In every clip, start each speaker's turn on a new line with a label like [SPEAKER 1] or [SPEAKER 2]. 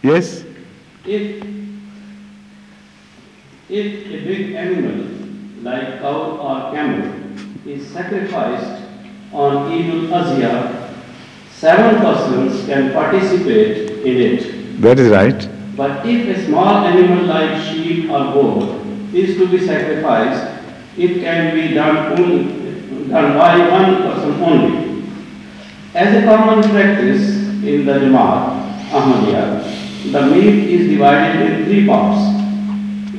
[SPEAKER 1] Yes?
[SPEAKER 2] If a big animal like cow or camel is sacrificed on Eid al-Azha, 7 persons can participate in it.
[SPEAKER 1] That is right.
[SPEAKER 2] But if a small animal like sheep or goat is to be sacrificed, it can be done by 1 person only. As a common practice in the Jamaat Ahmadiyya, the meat is divided in 3 parts.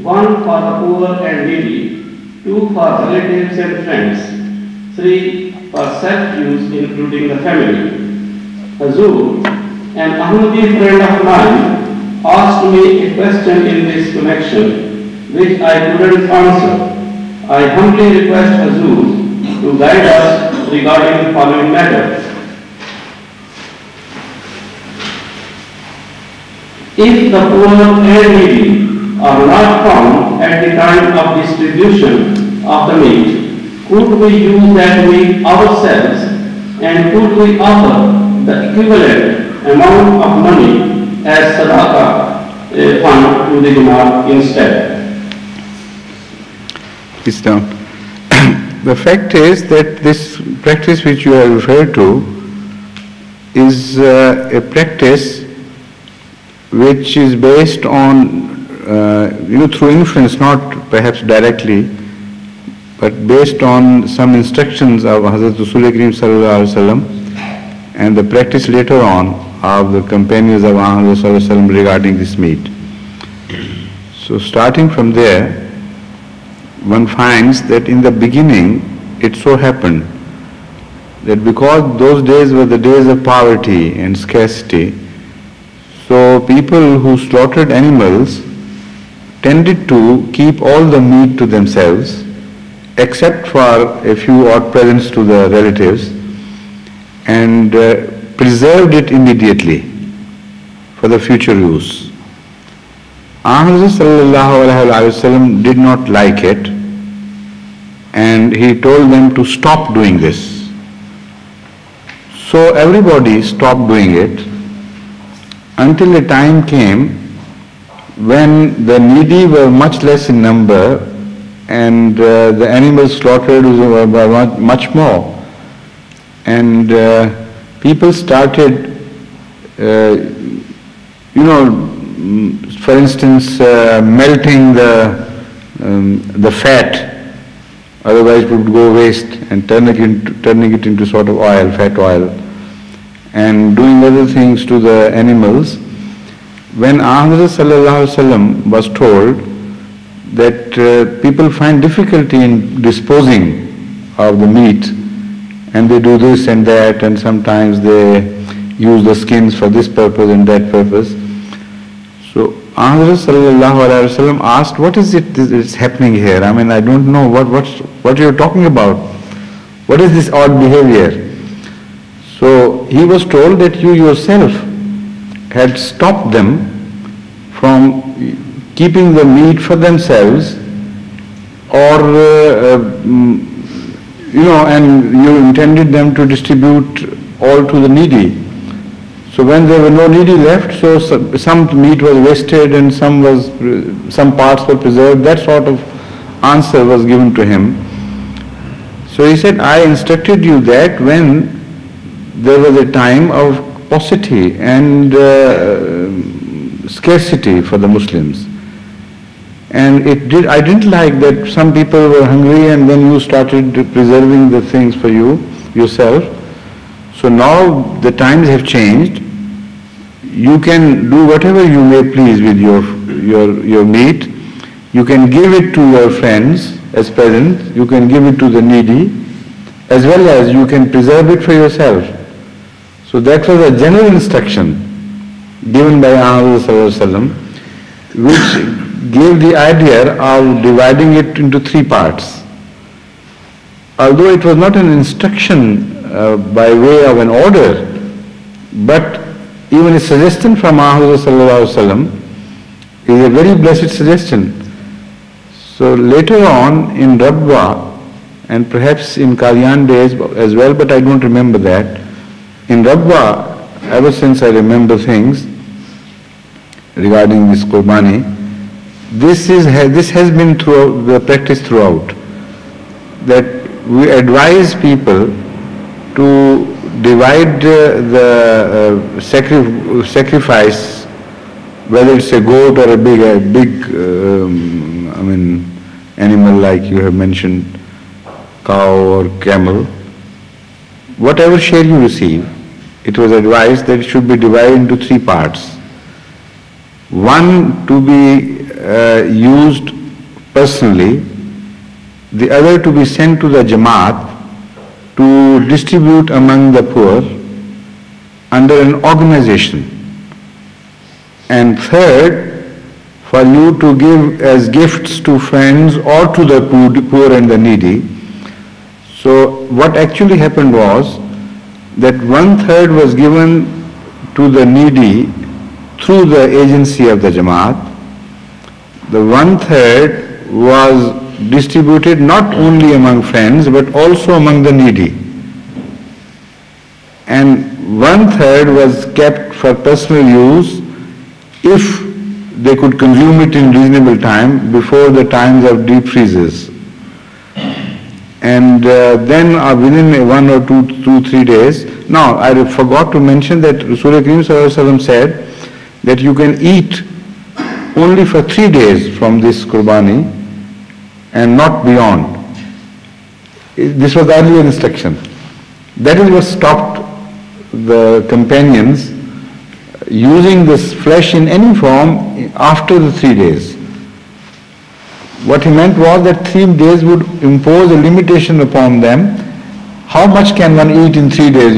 [SPEAKER 2] 1 for the poor and needy, 2 for relatives and friends, 3 for self-use including the family. Hazur, an Ahmadi friend of mine, asked me a question in this connection which I couldn't answer. I humbly request Hazur to guide us regarding the following matter. If the poor and needy are not found at the time of distribution of the meat, could we use that meat ourselves and could we offer the equivalent amount of money as sadaqah fund to the Jamaat instead?
[SPEAKER 1] Please down. The fact is that this practice which you have referred to is a practice which is based on, through influence, not perhaps directly, but based on some instructions of Hazrat Rasul Kareem Sallallahu Alaihi Wasallam and the practice later on of the companions of Muhammad Sallallahu Alaihi Wasallam regarding this meat. So starting from there, one finds that in the beginning it so happened that because those days were the days of poverty and scarcity, so people who slaughtered animals tended to keep all the meat to themselves except for a few odd presents to the relatives and preserved it immediately for the future use. Ahmad sallallahu alaihi wasallam did not like it and he told them to stop doing this. So everybody stopped doing it until a time came when the needy were much less in number and the animals slaughtered were much more. And people started, for instance, melting the fat, otherwise it would go waste, and turning it into sort of oil, fat oil, and doing other things to the animals. When Ahmad Sallallahu Alaihi Wasallam was told that people find difficulty in disposing of the meat, and they do this and that, and sometimes they use the skins for this purpose and that purpose. So Ahmad Sallallahu Alaihi Wasallam asked, what is it that is happening here? I mean, I don't know what you're talking about. What is this odd behavior? So he was told that you yourself had stopped them from keeping the meat for themselves, or and you intended them to distribute all to the needy. So when there were no needy left, so some meat was wasted and some parts were preserved. That sort of answer was given to him. So he said, I instructed you that when there was a time of paucity and scarcity for the Muslims. And I didn't like that some people were hungry and then you started preserving the things for yourself. So now the times have changed. You can do whatever you may please with your meat. You can give it to your friends as presents. You can give it to the needy, as well as you can preserve it for yourself. So that was a general instruction given by Ahmad Sallallahu Alaihi Wasallam, which gave the idea of dividing it into 3 parts. Although it was not an instruction by way of an order, but even a suggestion from Ahmad Sallallahu Alaihi Wasallam is a very blessed suggestion. So later on in Rabwa, and perhaps in Qadian days as well, but I don't remember that, in Rabwa, ever since I remember things, regarding this Qurbani. This has been throughout the practice throughout, that we advise people to divide the sacrifice, whether it's a goat or a big animal like you have mentioned, cow or camel, whatever share you receive, it was advised that it should be divided into three parts. One to be used personally, the other to be sent to the Jamaat to distribute among the poor under an organization, and third, for you to give as gifts to friends or to the poor and the needy. So what actually happened was that 1/3 was given to the needy through the agency of the Jamaat. The 1/3 was distributed not only among friends but also among the needy. And 1/3 was kept for personal use if they could consume it in reasonable time before the times of deep freezes. And then within 1 or 2, 3 days. Now I forgot to mention that Rasul Kareem Sallallahu Alaihi Wasallam said that you can eat only for 3 days from this Qurbani and not beyond. This was the earlier instruction. That is what stopped the companions using this flesh in any form after the 3 days. What he meant was that 3 days would impose a limitation upon them. How much can one eat in 3 days,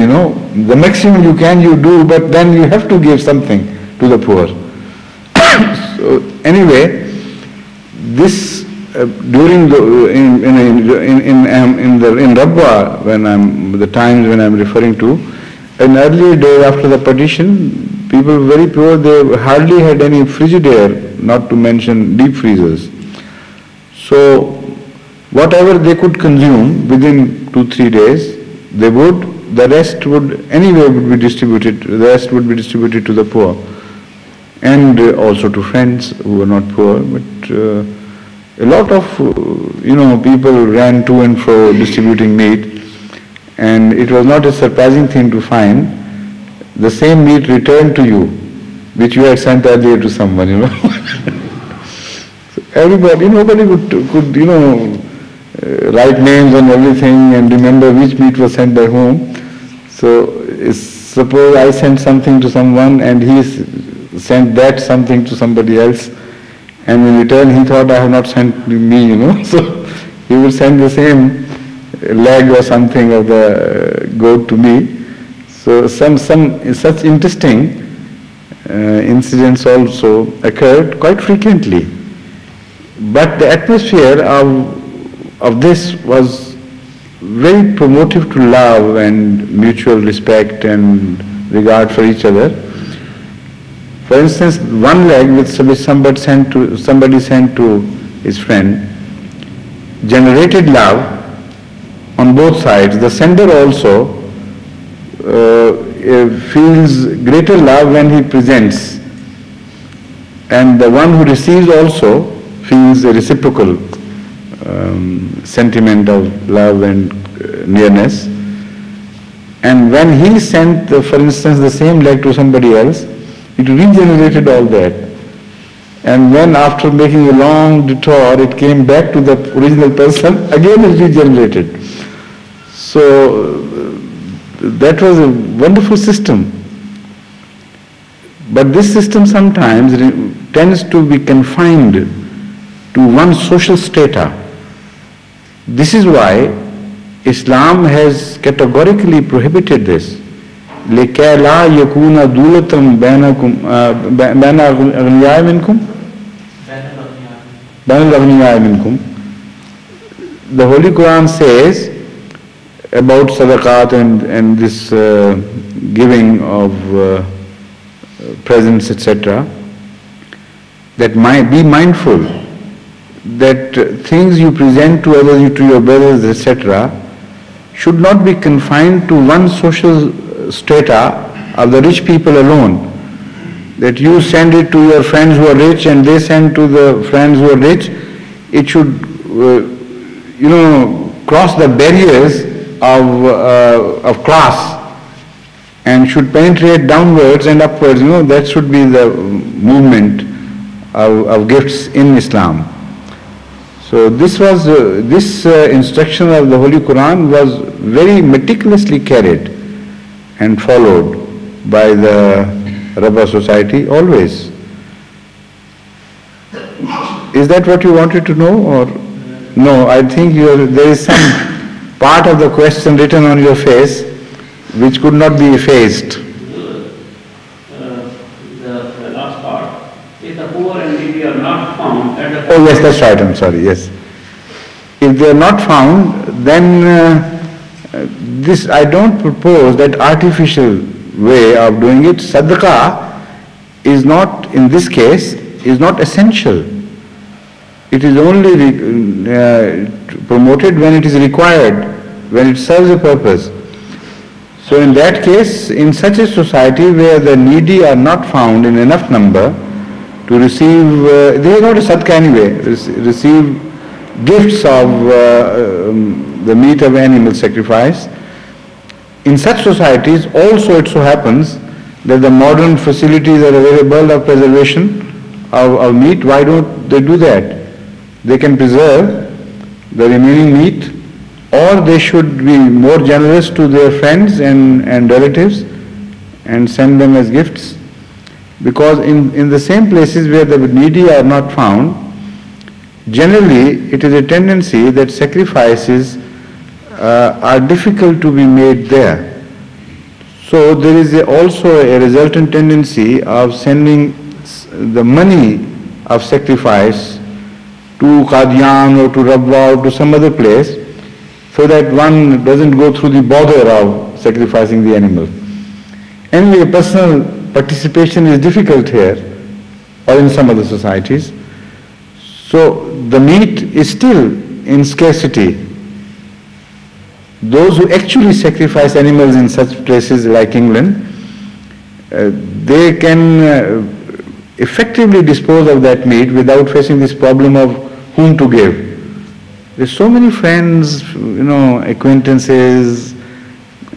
[SPEAKER 1] The maximum you can, you do, but then you have to give something to the poor. So anyway, this during in Rabwa, the times when I'm referring to, an earlier day after the partition, people were very poor. They hardly had any Frigidaire, not to mention deep freezers. So whatever they could consume within 2-3 days, they would. The rest would anyway be distributed. The rest would be distributed to the poor, and also to friends who were not poor. But a lot of people ran to and fro distributing meat, and it was not a surprising thing to find the same meat returned to you, which you had sent earlier to someone. So everybody, nobody could write names and everything and remember which meat was sent by whom. So suppose I sent something to someone and he sent that something to somebody else, and in return he thought I have not sent me, so he will send the same leg or something of the goat to me. So some such interesting incidents also occurred quite frequently. But the atmosphere of this was very promotive to love and mutual respect and regard for each other. For instance, one leg which somebody sent to his friend generated love on both sides. The sender also feels greater love when he presents, and the one who receives also feels a reciprocal sentiment of love and nearness. And when he sent, for instance, the same leg to somebody else, it regenerated all that. And when after making a long detour, it came back to the original person, again it regenerated. So that was a wonderful system. But this system sometimes tends to be confined to one social strata. This is why Islam has categorically prohibited this. لِكَيْ لَا يَكُونَ دُولَةً بَيْنَ الْأَغْنِيَاءِ مِنْكُمْ بَيْنَ الْأَغْنِيَاءِ مِنْكُمْ. The Holy Quran says about sadaqat and this giving of presents, etc., that be mindful that things you present to others, to your brothers, etc., should not be confined to one social strata of the rich people alone. that you send it to your friends who are rich and they send to the friends who are rich. It should, cross the barriers of class and should penetrate downwards and upwards. That should be the movement of gifts in Islam. So this was this instruction of the Holy Quran was very meticulously carried and followed by the Rabba society always. Is that what you wanted to know, or no? I think there is some part of the question written on your face which could not be effaced.
[SPEAKER 2] The last part, if the poor and needy are not found at the...
[SPEAKER 1] Oh yes, that's right, I'm sorry, yes. If they are not found, then this, I don't propose that artificial way of doing it. Sadaqah is not, in this case, is not essential. It is only promoted when it is required, when it serves a purpose. So in that case, in such a society where the needy are not found in enough number to receive, they are not a sadaqah anyway, receive gifts of the meat of animal sacrifice. In such societies also it so happens that the modern facilities are available of preservation of meat. Why don't they do that? They can preserve the remaining meat, or they should be more generous to their friends and relatives and send them as gifts. Because in the same places where the needy are not found, generally it is a tendency that sacrifices are difficult to be made there. So there is also a resultant tendency of sending the money of sacrifice to Qadian or to Rabwa or to some other place, so that one doesn't go through the bother of sacrificing the animal. Anyway, personal participation is difficult here or in some other societies. So the meat is still in scarcity. Those who actually sacrifice animals in such places like England, they can effectively dispose of that meat without facing this problem of whom to give. There's so many friends, acquaintances,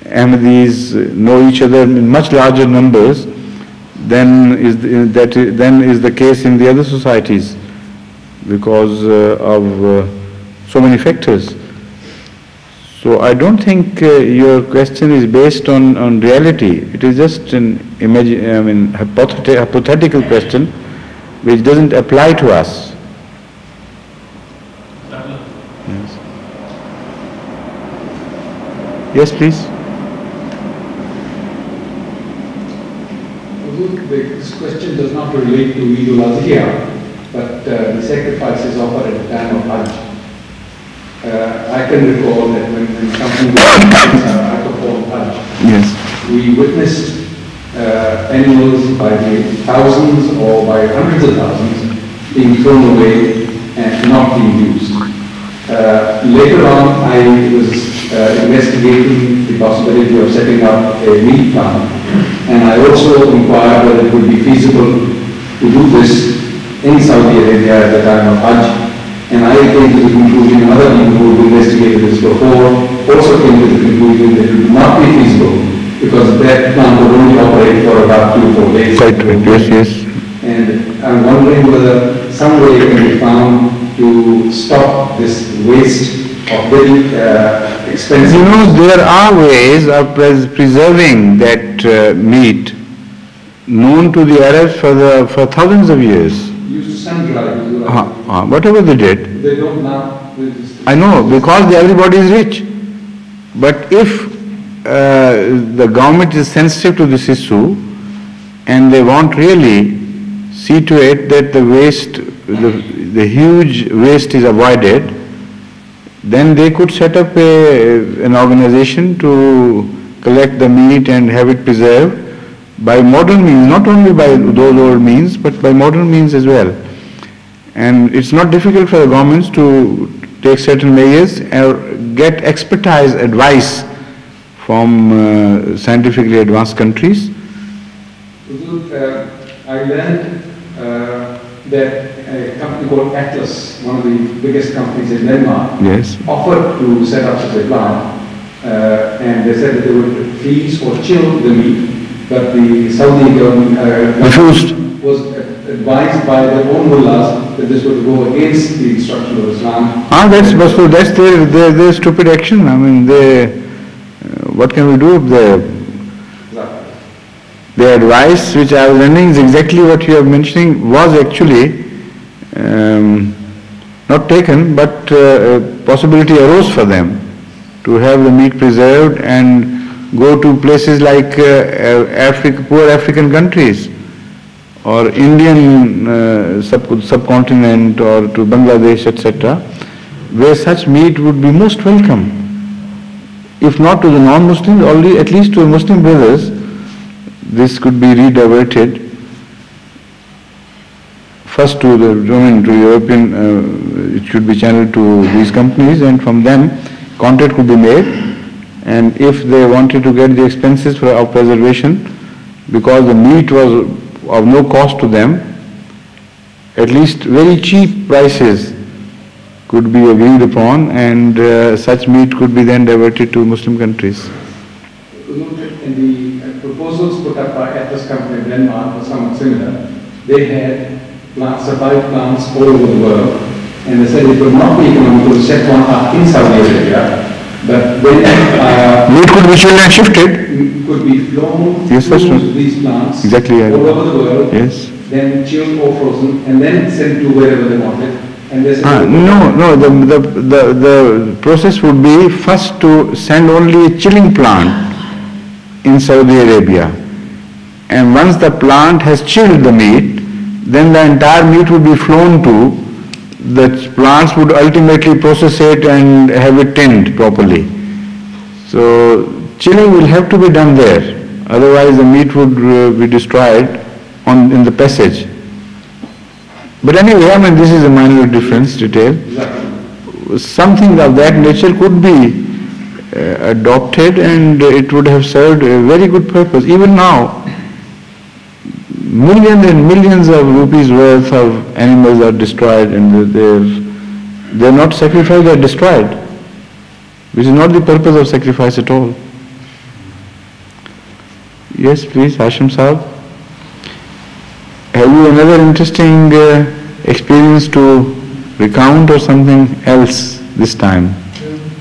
[SPEAKER 1] Ahmadis know each other in much larger numbers than is the case in the other societies because of so many factors. So I don't think your question is based on reality. It is just an hypothetical question which doesn't apply to us. Yes. Yes, please.
[SPEAKER 3] This question does not relate to Eid al-Adha, but the sacrifices offered at the time of Hajj. I can recall that when something I performed Hajj,
[SPEAKER 1] Yes.
[SPEAKER 3] we witnessed animals by the thousands or by hundreds of thousands being thrown away and not being used. Later on, I was investigating the possibility of setting up a meat farm, and I also inquired whether it would be feasible to do this in Saudi Arabia at the time of Hajj. And I came to the conclusion, other people who have investigated this before also came to the conclusion that it would not be feasible because that plant would only operate for about 2 or 4 days.
[SPEAKER 1] Quite right, yes.
[SPEAKER 3] And I'm wondering whether some way can be found to stop this waste of very expensive...
[SPEAKER 1] there are ways of preserving that meat known to the Arabs for thousands of years.
[SPEAKER 3] Used to sun-dry.
[SPEAKER 1] Whatever they did.
[SPEAKER 3] They don't now.
[SPEAKER 1] I know, because everybody is rich. But if the government is sensitive to this issue and they want really see to it that the waste, the huge waste is avoided, then they could set up an organization to collect the meat and have it preserved by modern means, not only by those old means, but by modern means as well. And it's not difficult for the governments to take certain measures and get expertise advice from scientifically advanced countries.
[SPEAKER 3] I I learned that a company called Atlas, one of the biggest companies in Denmark,
[SPEAKER 1] Yes.
[SPEAKER 3] offered to set up such a plant, and they said that they would freeze or chill the meat, but the Saudi government
[SPEAKER 1] Refused.
[SPEAKER 3] was advised by their own mullahs that this would go against the instruction of Islam.
[SPEAKER 1] That's their stupid action. I mean, what can we do if the advice which I was lending is exactly what you are mentioning was actually not taken, but a possibility arose for them to have the meat preserved and go to places like poor African countries or Indian subcontinent or to Bangladesh, etc., where such meat would be most welcome. If not to the non-Muslims, only at least to the Muslim brothers, this could be rediverted first to to European, it should be channeled to these companies, and from them contact could be made, and if they wanted to get the expenses for our preservation, because the meat was of no cost to them, at least very cheap prices could be agreed upon, and such meat could be then diverted to Muslim countries.
[SPEAKER 3] In the proposals put up by Atlas Company in Denmark were somewhat similar. They had survived plants all over the world, and they said it would not be economical to set one up in Saudi Arabia, but when
[SPEAKER 1] meat could be chilled and shifted.
[SPEAKER 3] Could be flown
[SPEAKER 1] to
[SPEAKER 3] these plants
[SPEAKER 1] exactly,
[SPEAKER 3] all over the world,
[SPEAKER 1] yes.
[SPEAKER 3] then chilled or frozen, and then sent to wherever they wanted. And they said
[SPEAKER 1] the process would be first to send only a chilling plant in Saudi Arabia, and once the plant has chilled the meat, then the entire meat would be flown to, the plants would ultimately process it and have it tinned properly. So chilling will have to be done there, otherwise the meat would be destroyed in the passage. But anyway, I mean, this is a minor difference, detail. Something of that nature could be adopted, and it would have served a very good purpose. Even now, millions and millions of rupees worth of animals are destroyed, and they're not sacrificed, they're destroyed, which is not the purpose of sacrifice at all. Yes, please, Hashim Saab. Have you another interesting experience to recount or something else this time?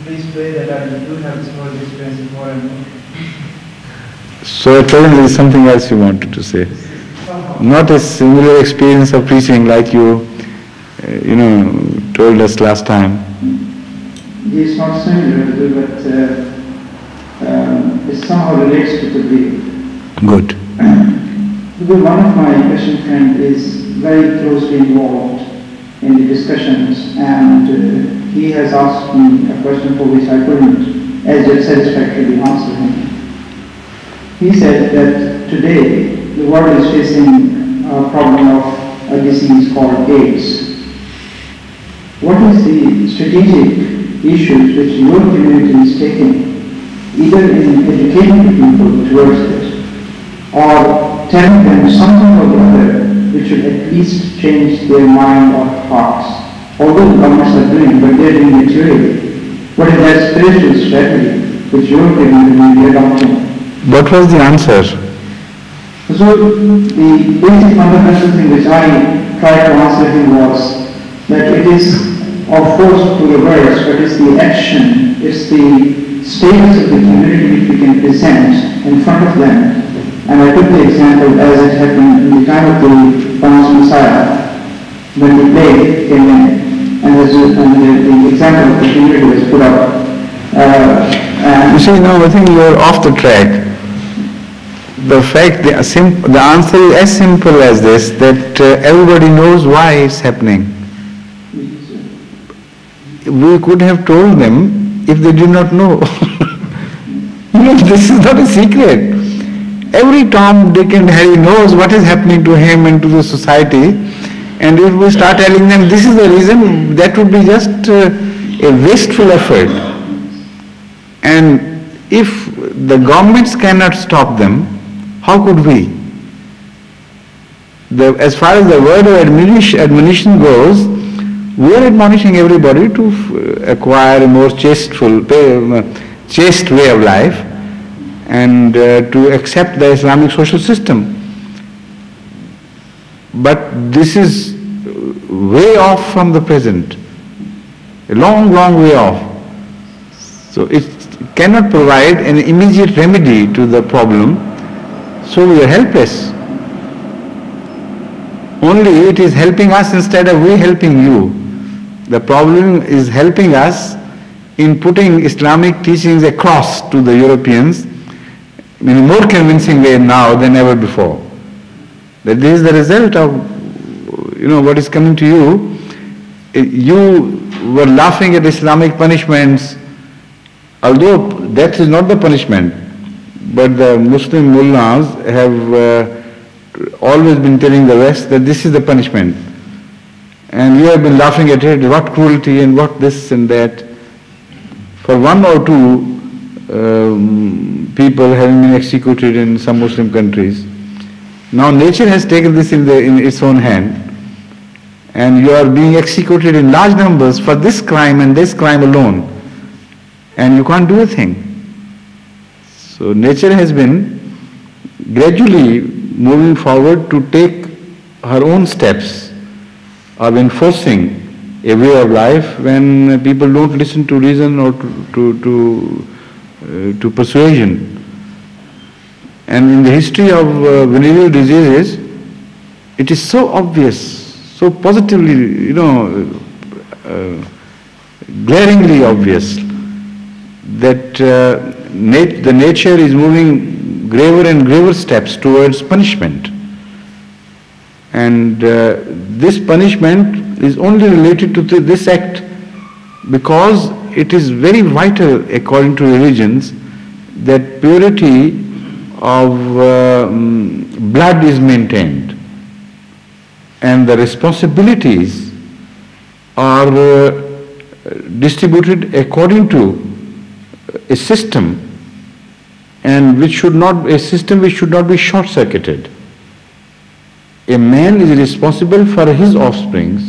[SPEAKER 4] Please pray that I do have small experience more and more.
[SPEAKER 1] So at present there is something else you wanted to say. Not a similar experience of preaching like you told us last time.
[SPEAKER 4] It's not similar, but it somehow relates to the belief.
[SPEAKER 1] Good.
[SPEAKER 4] One of my Christian friends is very closely involved in the discussions, and he has asked me a question for which I couldn't as yet satisfactorily answer him. He said that today the world is facing a problem of a disease called AIDS. What is the strategic issues which your community is taking, either in educating people towards it, or telling them something or the other which will at least change their mind or hearts? Although the governments are doing, but they are doing materially. What is that spiritual strategy which your community will be adopting?
[SPEAKER 1] What was the answer?
[SPEAKER 4] So the basic fundamental thing which I tried to answer him was that it is of course to the words, but it's the action, it's the status of the community which we can present in front of them. And I took the example as it happened in the time of the promised Messiah, when the plague came in, and the example of the community was put up.
[SPEAKER 1] You see, now I think you are off the track. The answer is as simple as this, that everybody knows why it's happening. We could have told them if they did not know. This is not a secret. Every Tom, Dick and Harry knows what is happening to him and to the society, and if we start telling them this is the reason, that would be just a wasteful effort. And if the governments cannot stop them, how could we? as far as the word of admonition goes, we are admonishing everybody to acquire a more chaste way of life and to accept the Islamic social system. But this is way off from the present, a long, long way off. So it cannot provide an immediate remedy to the problem, so we are helpless. Only it is helping us instead of we helping you. The problem is helping us in putting Islamic teachings across to the Europeans in a more convincing way now than ever before. That this is the result of what is coming to you. You were laughing at Islamic punishments, although death is not the punishment, but the Muslim mullahs have always been telling the West that this is the punishment. And you have been laughing at it, what cruelty and what this and that. For one or two people having been executed in some Muslim countries, now nature has taken this in its own hand, and you are being executed in large numbers for this crime and this crime alone, and you can't do a thing. So nature has been gradually moving forward to take her own steps of enforcing a way of life when people don't listen to reason or to persuasion. And in the history of venereal diseases, it is so obvious, so positively, glaringly obvious that the nature is moving graver and graver steps towards punishment. And this punishment is only related to this act because it is very vital, according to religions, that purity of blood is maintained, and the responsibilities are distributed according to a system, and a system which should not be short-circuited. A man is responsible for his offsprings,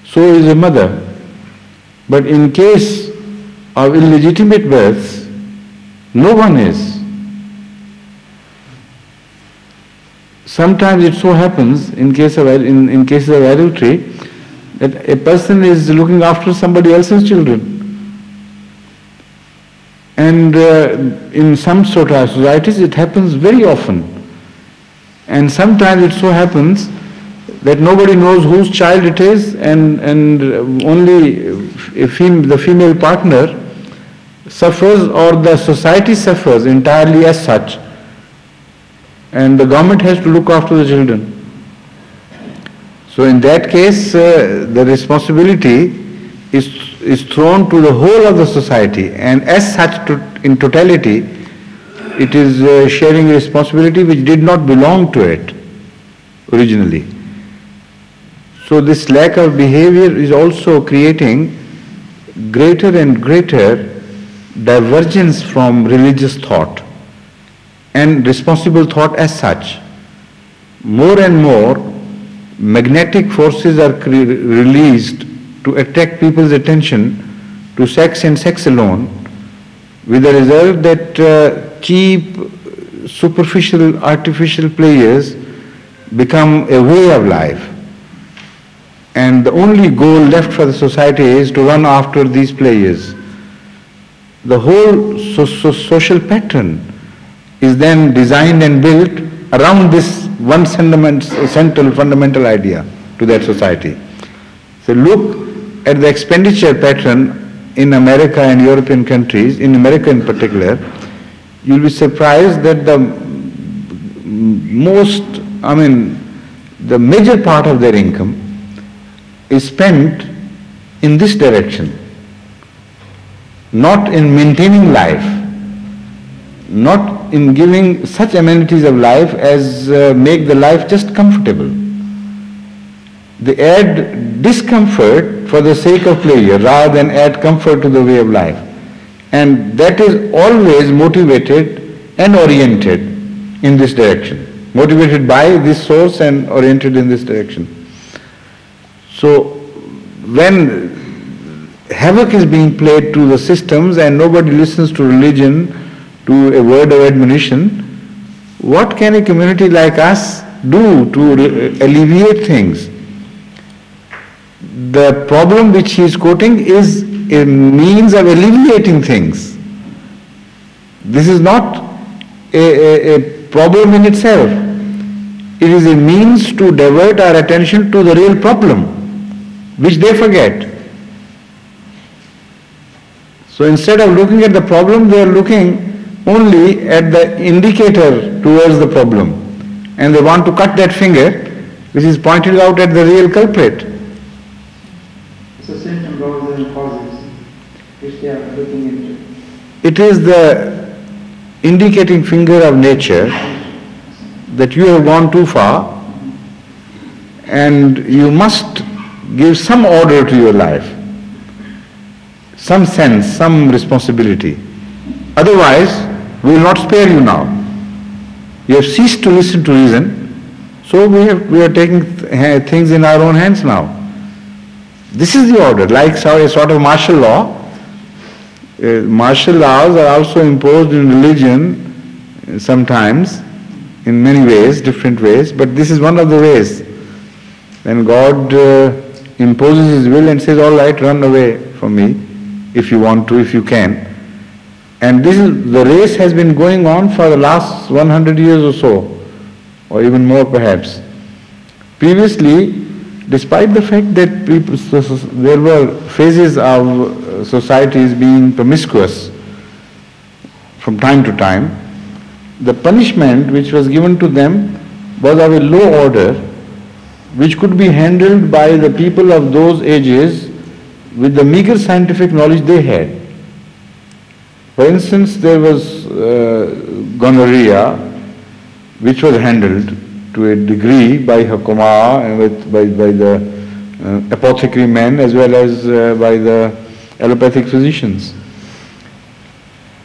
[SPEAKER 1] so is a mother. But in case of illegitimate births, no one is. Sometimes it so happens in cases of adultery that a person is looking after somebody else's children. And in some sort of societies it happens very often. And sometimes it so happens that nobody knows whose child it is, and only the female partner suffers, or the society suffers entirely as such, and the government has to look after the children. So in that case, the responsibility is thrown to the whole of the society, and as such, in totality, it is sharing a responsibility which did not belong to it originally. So this lack of behavior is also creating greater and greater divergence from religious thought and responsible thought as such. More and more magnetic forces are released to attract people's attention to sex and sex alone, with the result that cheap, superficial, artificial players become a way of life. And the only goal left for the society is to run after these players. The whole social pattern is then designed and built around this one central fundamental idea to that society. So look at the expenditure pattern in America and European countries, in America in particular. You'll be surprised that the major part of their income is spent in this direction, not in maintaining life, not in giving such amenities of life as make the life just comfortable. They add discomfort for the sake of pleasure rather than add comfort to the way of life. And that is always motivated and oriented in this direction. motivated by this source and oriented in this direction. So when havoc is being played to the systems and nobody listens to religion, to a word of admonition, what can a community like us do to alleviate things? The problem which he is quoting is a means of alleviating things. This is not a problem in itself. It is a means to divert our attention to the real problem, which they forget. So instead of looking at the problem, they are looking only at the indicator towards the problem. And they want to cut that finger, which is pointed out at the real culprit.
[SPEAKER 4] So symptom rather than causes, which they are looking into.
[SPEAKER 1] It is the indicating finger of nature that you have gone too far and you must give some order to your life, some sense, some responsibility. Otherwise, we will not spare you now. You have ceased to listen to reason, so we are taking things in our own hands now. This is the order, like a sort of martial law. Martial laws are also imposed in religion sometimes, in many ways, different ways, but this is one of the ways. Then God imposes His will and says, all right, run away from me if you want to, if you can. And the race has been going on for the last 100 years or so, or even more perhaps. Previously, despite the fact that there were phases of societies being promiscuous from time to time, the punishment which was given to them was of a low order, which could be handled by the people of those ages with the meager scientific knowledge they had. For instance, there was gonorrhea, which was handled to a degree by Hakuma and by the apothecary men as well as by the allopathic physicians.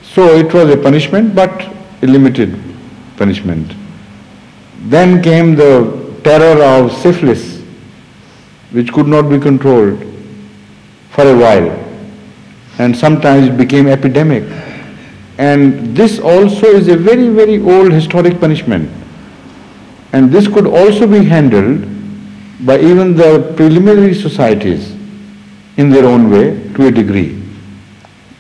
[SPEAKER 1] So it was a punishment, but a limited punishment. Then came the terror of syphilis, which could not be controlled for a while, and sometimes it became epidemic. And this also is a very, very old historic punishment. And this could also be handled by even the preliminary societies in their own way to a degree.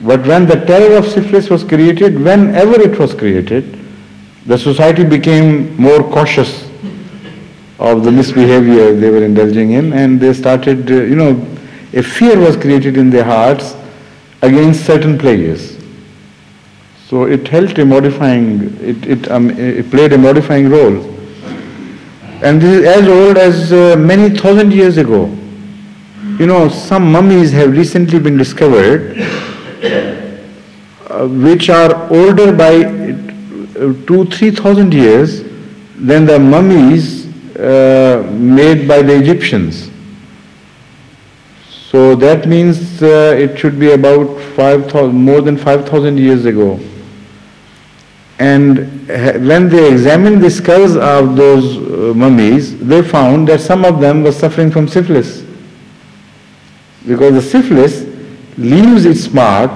[SPEAKER 1] But when the terror of syphilis was created, whenever it was created, the society became more cautious of the misbehavior they were indulging in, and they started, a fear was created in their hearts against certain plagues. So it helped a modifying, it played a modifying role. And this is as old as many thousand years ago. Some mummies have recently been discovered which are older by 2,000-3,000 years than the mummies made by the Egyptians. So that means it should be about more than 5,000 years ago. And when they examined the skulls of those mummies, they found that some of them were suffering from syphilis. Because the syphilis leaves its mark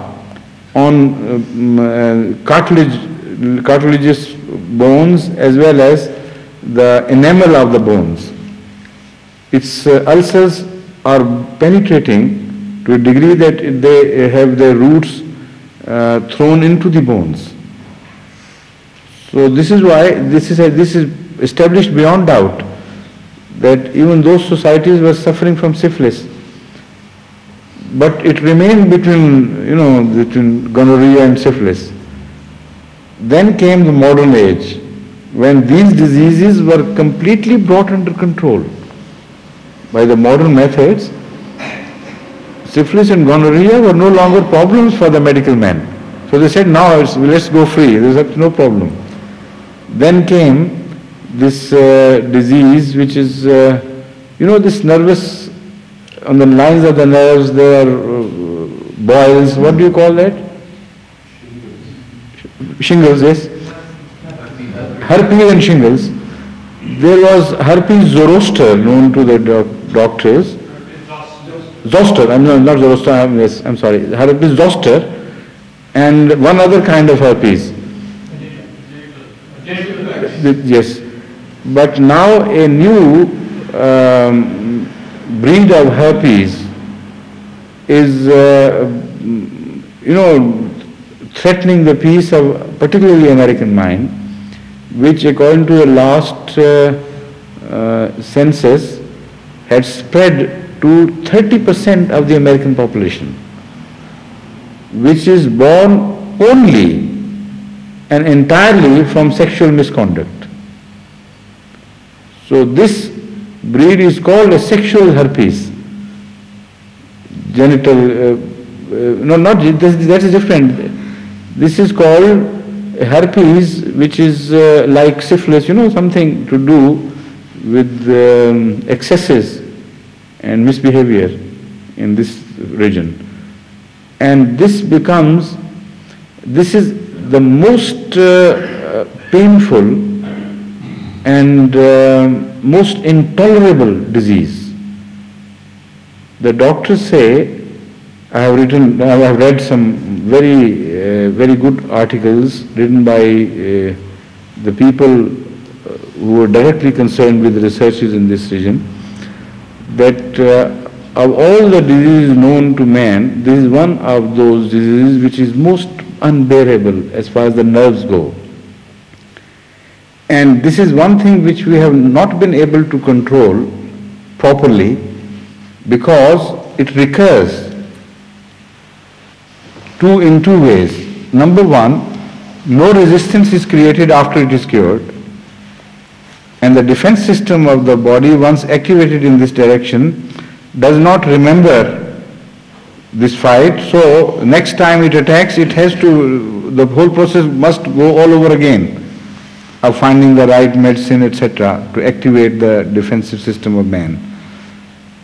[SPEAKER 1] on cartilaginous bones as well as the enamel of the bones. Its ulcers are penetrating to a degree that they have their roots thrown into the bones. So this is why this is established beyond doubt that even those societies were suffering from syphilis. But it remained between gonorrhea and syphilis. Then came the modern age, when these diseases were completely brought under control. By the modern methods, syphilis and gonorrhea were no longer problems for the medical men. So they said, now let's go free, there's no problem. Then came this disease which is, this nervous, on the lines of the nerves there are boils, what do you call that? Shingles, yes. Herpes and shingles. There was herpes zoster known to the doctors. Zoster, I'm not zoster, I'm sorry, herpes zoster, and one other kind of herpes. Yes, but now a new breed of herpes is, threatening the peace of particularly American mind, which according to the last census had spread to 30% of the American population, which is born only and entirely from sexual misconduct. So this breed is called a sexual herpes. Genital, that is different. This is called herpes, which is like syphilis, something to do with excesses and misbehavior in this region. And this is the most painful and most intolerable disease. The doctors say, I have read some very good articles written by the people who are directly concerned with researches in this region, that of all the diseases known to man, this is one of those diseases which is most unbearable as far as the nerves go. And this is one thing which we have not been able to control properly because it recurs in two ways. Number one, no resistance is created after it is cured, and the defense system of the body, once activated in this direction, does not remember this fight, so next time it attacks, the whole process must go all over again of finding the right medicine, etc., to activate the defensive system of man.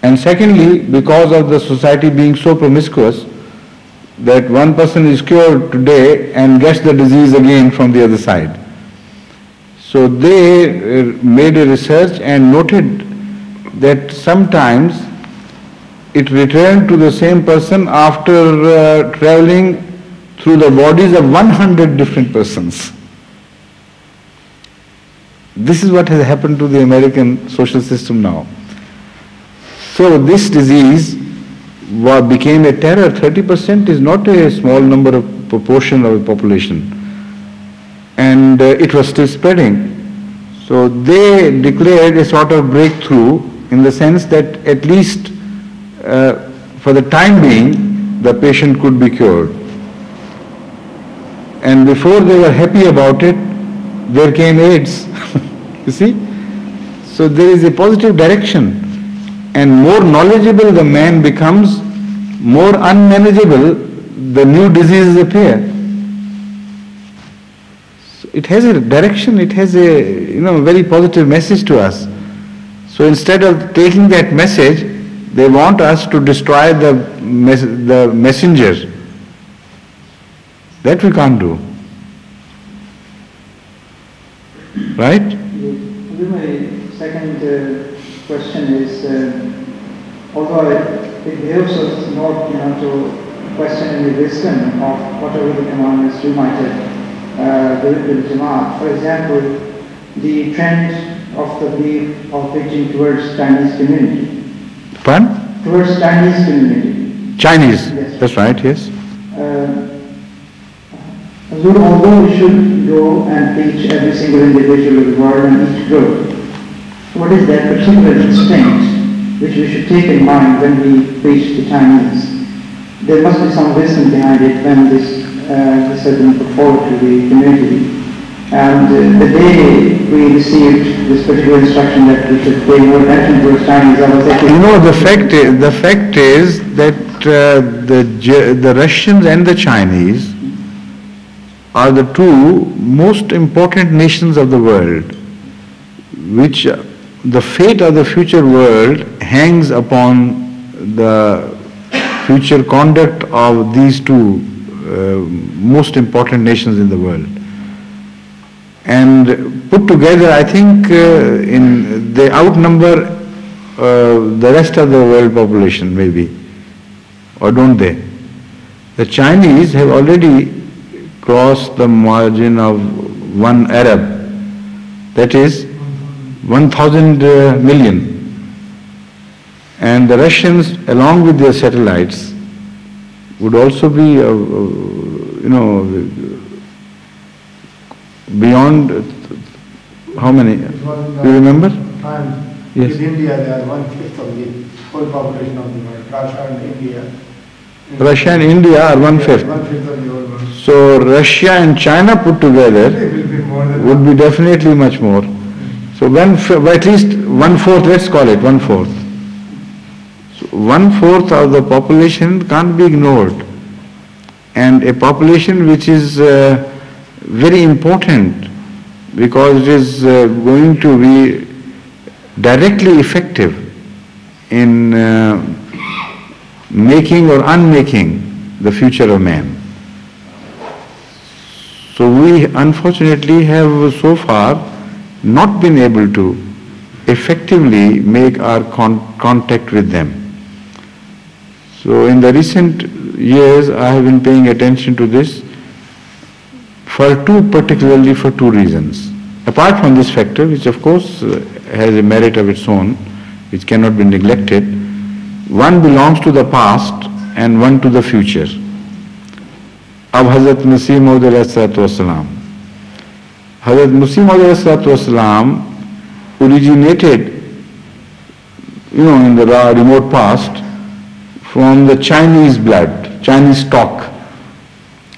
[SPEAKER 1] And secondly, because of the society being so promiscuous, that one person is cured today and gets the disease again from the other side. So they made a research and noted that sometimes it returned to the same person after traveling through the bodies of 100 different persons. This is what has happened to the American social system now. So this disease became a terror. 30% is not a small number of proportion of the population. And it was still spreading. So they declared a sort of breakthrough in the sense that at least for the time being, the patient could be cured. And before they were happy about it, there came AIDS. You see? So there is a positive direction. And more knowledgeable the man becomes, more unmanageable the new diseases appear. So it has a direction, it has a very positive message to us. So instead of taking that message, they want us to destroy the messenger. That we can't do. Right?
[SPEAKER 4] My second question is, although it behoves us not to question any wisdom of whatever the commandments you might have with the Jamaat. For example, the trend of the belief of preaching towards Chinese community.
[SPEAKER 1] Pardon?
[SPEAKER 4] Towards Chinese community.
[SPEAKER 1] Chinese,
[SPEAKER 4] yes.
[SPEAKER 1] That's right, yes.
[SPEAKER 4] Although we should go and teach every single individual of the world and each group, what is that particular instinct which we should take in mind when we preach to Chinese? There must be some wisdom behind it when this has been put forward to the community. And the day we received this particular instruction that we should pay more attention towards Chinese, I was actually...
[SPEAKER 1] the fact is that the Russians and the Chinese are the two most important nations of the world, which the fate of the future world hangs upon the future conduct of these two most important nations in the world. And put together, I think they outnumber the rest of the world population, maybe, or don't they? The Chinese have already crossed the margin of one Arab, that is 1,000 million. And the Russians, along with their satellites, would also be, beyond how many? Do you remember? Yes.
[SPEAKER 5] With India, they are 1/5 of the whole population of the world. Russia and India.
[SPEAKER 1] Russia and India are 1/5.
[SPEAKER 5] 1/5 of the whole world.
[SPEAKER 1] So Russia and China put together
[SPEAKER 5] It will be more than
[SPEAKER 1] would be definitely much more. So at least 1/4, let's call it 1/4. So 1/4 of the population can't be ignored. And a population which is very important because it is going to be directly effective in making or unmaking the future of man. So we unfortunately have so far not been able to effectively make our contact with them. So in the recent years I have been paying attention to this particularly for two reasons. Apart from this factor, which of course has a merit of its own, which cannot be neglected, one belongs to the past and one to the future. Of Hazrat Masih Maud Wasalam. Hazrat Masih Maud Wasalam originated, in the remote past from the Chinese blood, Chinese stock.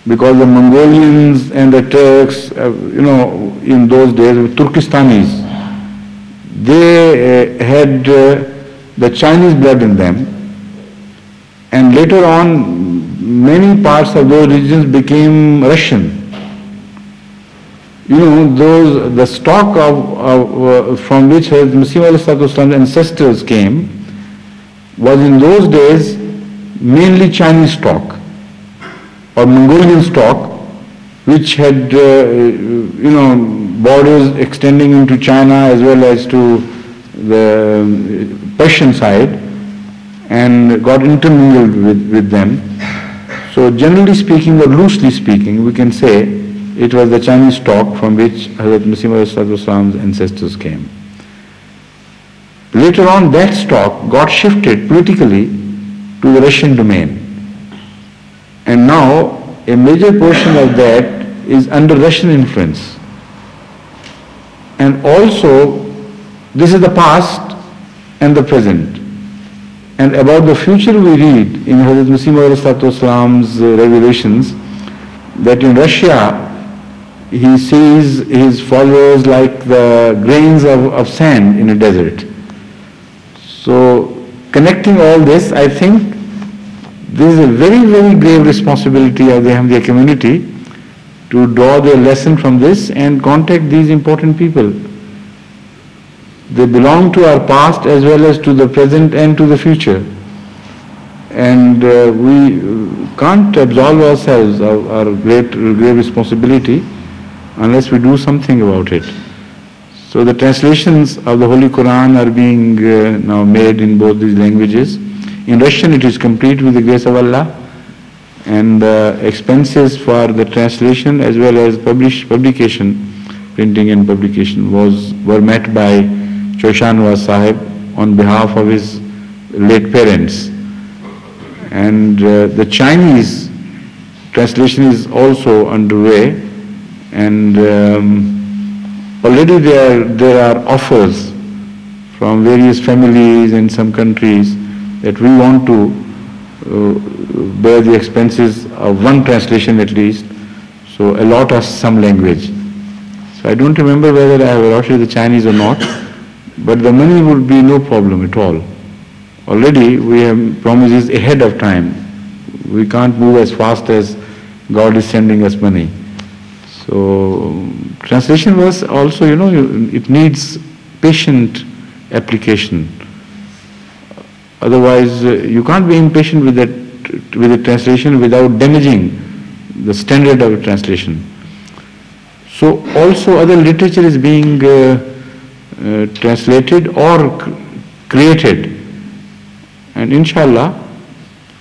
[SPEAKER 1] Because the Mongolians and the Turks, in those days, Turkistanis, they had the Chinese blood in them. And later on, many parts of those regions became Russian. The stock from which Masih's ancestors came was in those days mainly Chinese stock or Mongolian stock, which had borders extending into China as well as to the Persian side, and got intermingled with them. So generally speaking or loosely speaking, we can say it was the Chinese stock from which Hazrat Masih's ancestors came. Later on, that stock got shifted politically to the Russian domain. And now a major portion of that is under Russian influence. And also, this is the past and the present. And about the future we read in Hazrat Masih's revelations that in Russia he sees his followers like the grains of sand in a desert. So connecting all this, I think this is a very, very grave responsibility of the Ahmadiyya community to draw their lesson from this and contact these important people. They belong to our past as well as to the present and to the future. And we can't absolve ourselves of our grave responsibility unless we do something about it. So the translations of the Holy Quran are being now made in both these languages. In Russian it is complete with the grace of Allah, and expenses for the translation as well as publication, printing and publication were met by Choshanwa Sahib on behalf of his late parents. And the Chinese translation is also underway, and already there are offers from various families in some countries that we want to bear the expenses of one translation at least, so allot us some language. So I don't remember whether I have allotted the Chinese or not, but the money would be no problem at all. Already we have promises ahead of time. We can't move as fast as God is sending us money. So translation was also, it needs patient application. Otherwise, you can't be impatient with the translation without damaging the standard of the translation. So also other literature is being translated or created. And inshallah,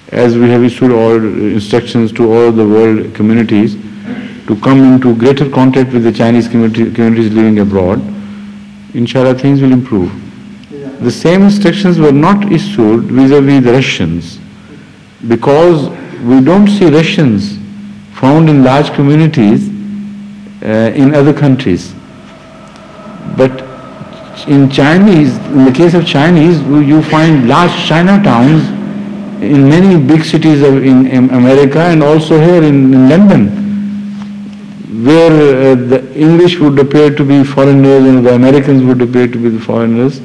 [SPEAKER 1] as we have issued all instructions to all the world communities to come into greater contact with the Chinese communities living abroad, inshallah things will improve. The same instructions were not issued vis-a-vis the Russians, because we don't see Russians found in large communities in other countries. But in the case of Chinese, you find large Chinatowns in many big cities in America and also here in London, where the English would appear to be foreigners and the Americans would appear to be the foreigners.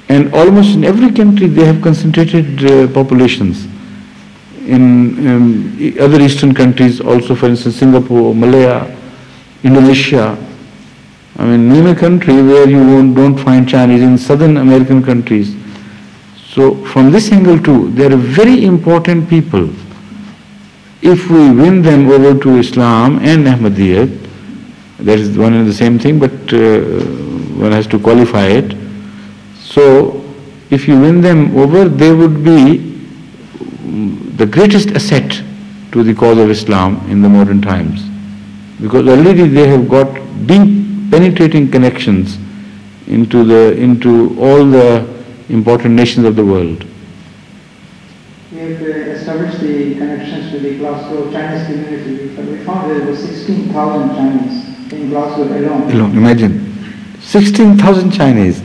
[SPEAKER 1] And almost in every country they have concentrated populations. In other eastern countries also, for instance, Singapore, Malaya, Indonesia. I mean, name a country where you don't find Chinese, in southern American countries. So from this angle too, they are very important people. If we win them over to Islam and Ahmadiyyat, that is one and the same thing, but one has to qualify it. So if you win them over, they would be the greatest asset to the cause of Islam in the modern times. Because already they have got deep penetrating connections into all the important nations of the world.
[SPEAKER 4] We have established the connections with the Glasgow Chinese community. We found there were 16,000 Chinese in Glasgow alone.
[SPEAKER 1] Imagine, 16,000 Chinese.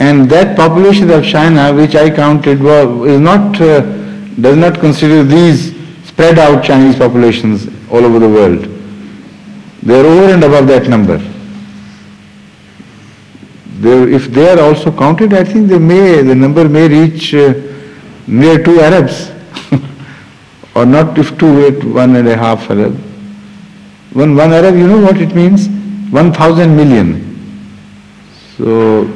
[SPEAKER 1] And that population of China, which I counted, does not consider these spread out Chinese populations all over the world. They are over and above that number. If they are also counted, I think the number may reach near 2 Arabs, or not if 2, 1.5 Arab. One Arab, you know what it means? 1,000 million. So,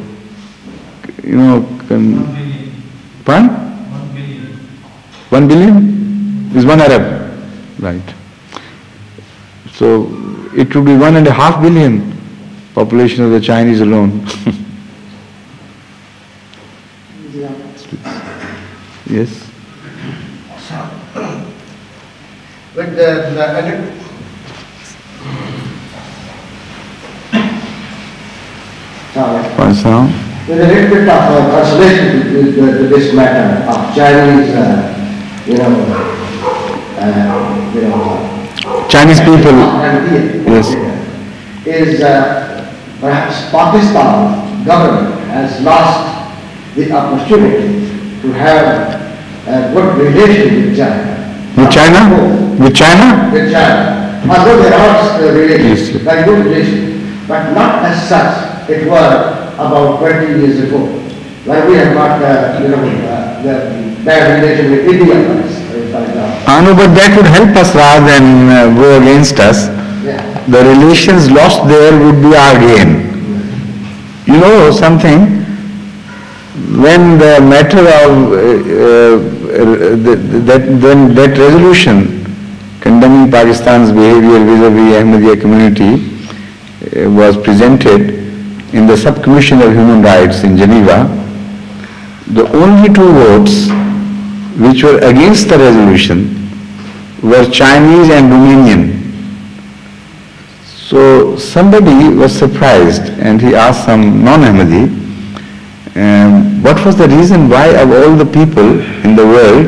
[SPEAKER 1] you know, 1 billion. 1 billion is 1 Arab, right? So it would be 1.5 billion population of the Chinese alone. Yes.
[SPEAKER 5] With
[SPEAKER 6] There's a little bit of translation with this matter of Chinese,
[SPEAKER 1] Chinese people. Yes.
[SPEAKER 6] Is perhaps Pakistan government has lost the opportunity to have a good relation with China.
[SPEAKER 1] With China? With China?
[SPEAKER 6] With China. Although there are relations,
[SPEAKER 1] yes,
[SPEAKER 6] very good relations, but not as such it was about 20 years ago. Like we have got, the bad relation with India, for example.
[SPEAKER 1] I know, but that would help us rather than go against us.
[SPEAKER 6] Yeah.
[SPEAKER 1] The relations lost there would be our gain. You know something? When the matter of that resolution condemning Pakistan's behavior vis-a-vis Ahmadiyya community was presented in the Subcommission of Human Rights in Geneva, the only 2 votes which were against the resolution were Chinese and Romanian. So somebody was surprised and he asked some non-Ahmadi, what was the reason why of all the people in the world,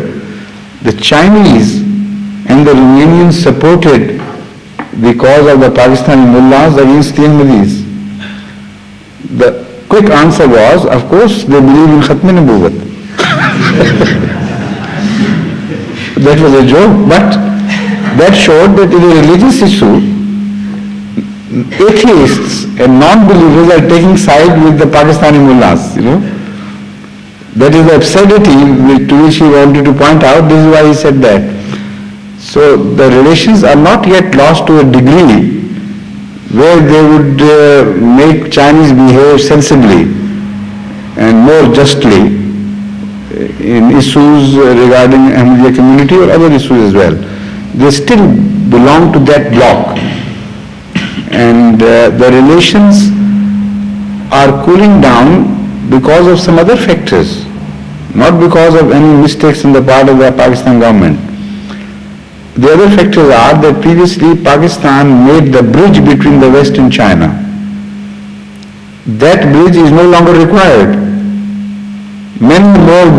[SPEAKER 1] the Chinese and the Romanians supported the cause of the Pakistani mullahs against the Ahmadis? The quick answer was, of course, they believe in Khatm-e-Nubuwwat. That was a joke, but that showed that in a religious issue, atheists and non-believers are taking side with the Pakistani mullahs, That is the absurdity to which he wanted to point out. This is why he said that. So the relations are not yet lost to a degree where they would make Chinese behave sensibly and more justly in issues regarding Ahmadiyya community or other issues as well. They still belong to that bloc. And the relations are cooling down because of some other factors, not because of any mistakes on the part of the Pakistan government. The other factors are that previously Pakistan made the bridge between the West and China. That bridge is no longer required. Many more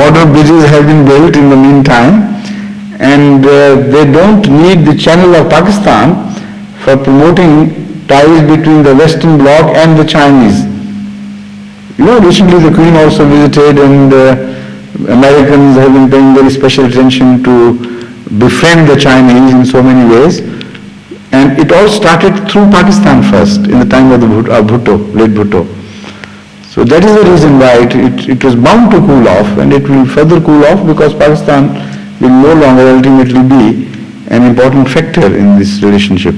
[SPEAKER 1] modern bridges have been built in the meantime, and they don't need the channel of Pakistan for promoting ties between the Western Bloc and the Chinese. You know, recently the Queen also visited, and Americans have been paying very special attention to befriend the Chinese in so many ways. And it all started through Pakistan first, in the time of the Bhutto, late Bhutto. So that is the reason why it was bound to cool off, and it will further cool off because Pakistan will no longer ultimately be an important factor in this relationship.